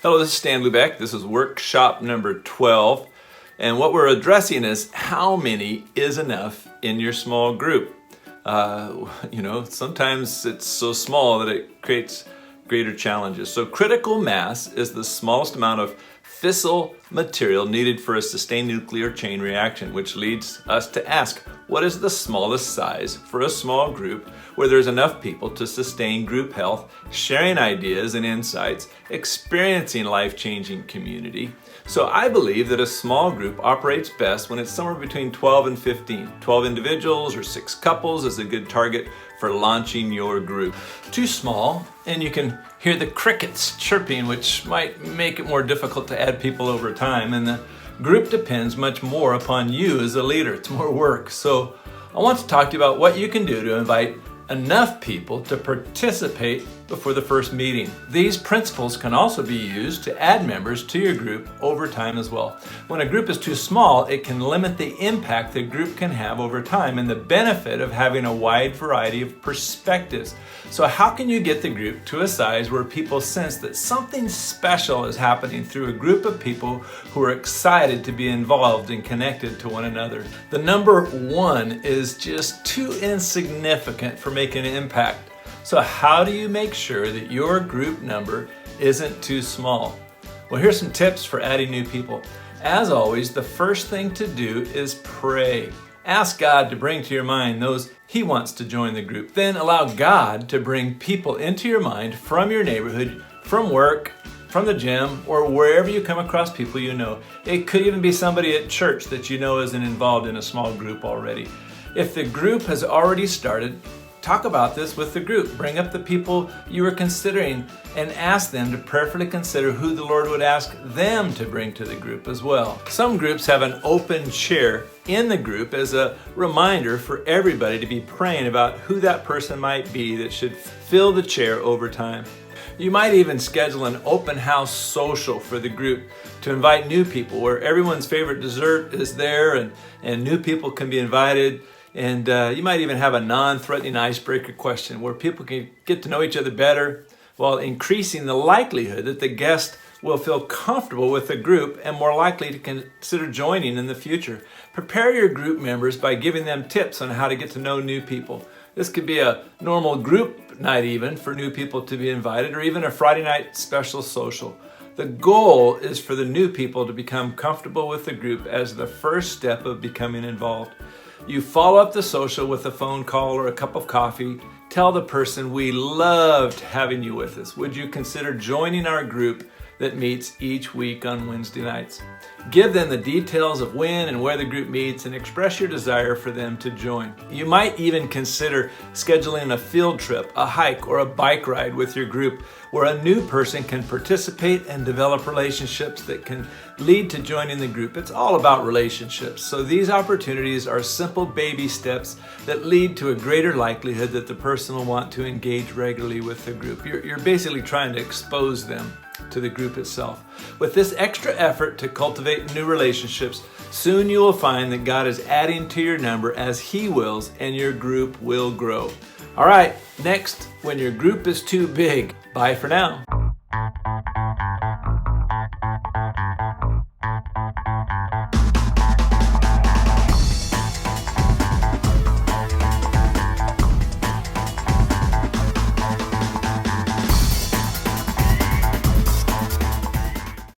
Hello, this is Stan Lubeck. This is workshop number 12. And what we're addressing is how many is enough in your small group. Sometimes it's so small that it creates greater challenges. So critical mass is the smallest amount of fissile material needed for a sustained nuclear chain reaction, which leads us to ask, what is the smallest size for a small group where there's enough people to sustain group health, sharing ideas and insights, experiencing life-changing community? So I believe that a small group operates best when it's somewhere between 12 and 15. 12 individuals or 6 couples is a good target for launching your group. Too small, and you can hear the crickets chirping, which might make it more difficult to add people over time. And the group depends much more upon you as a leader. It's more work. So I want to talk to you about what you can do to invite enough people to participate before the first meeting. These principles can also be used to add members to your group over time as well. When a group is too small, it can limit the impact the group can have over time and the benefit of having a wide variety of perspectives. So how can you get the group to a size where people sense that something special is happening through a group of people who are excited to be involved and connected to one another? The number 1 is just too insignificant for making an impact. So how do you make sure that your group number isn't too small? Well, here's some tips for adding new people. As always, the first thing to do is pray. Ask God to bring to your mind those He wants to join the group. Then allow God to bring people into your mind from your neighborhood, from work, from the gym, or wherever you come across people you know. It could even be somebody at church that you know isn't involved in a small group already. If the group has already started, talk about this with the group. Bring up the people you are considering and ask them to prayerfully consider who the Lord would ask them to bring to the group as well. Some groups have an open chair in the group as a reminder for everybody to be praying about who that person might be that should fill the chair over time. You might even schedule an open house social for the group to invite new people where everyone's favorite dessert is there and new people can be invited. And you might even have a non-threatening icebreaker question where people can get to know each other better while increasing the likelihood that the guest will feel comfortable with the group and more likely to consider joining in the future. Prepare your group members by giving them tips on how to get to know new people. This could be a normal group night even for new people to be invited, or even a Friday night special social. The goal is for the new people to become comfortable with the group as the first step of becoming involved. You follow up the social with a phone call or a cup of coffee. Tell the person, we loved having you with us. Would you consider joining our group that meets each week on Wednesday nights? Give them the details of when and where the group meets and express your desire for them to join. You might even consider scheduling a field trip, a hike, or a bike ride with your group where a new person can participate and develop relationships that can lead to joining the group. It's all about relationships. So these opportunities are simple baby steps that lead to a greater likelihood that the person will want to engage regularly with the group. You're basically trying to expose them to the group itself. With this extra effort to cultivate new relationships, soon you will find that God is adding to your number as He wills, and your group will grow. All right, next, when your group is too big. Bye for now.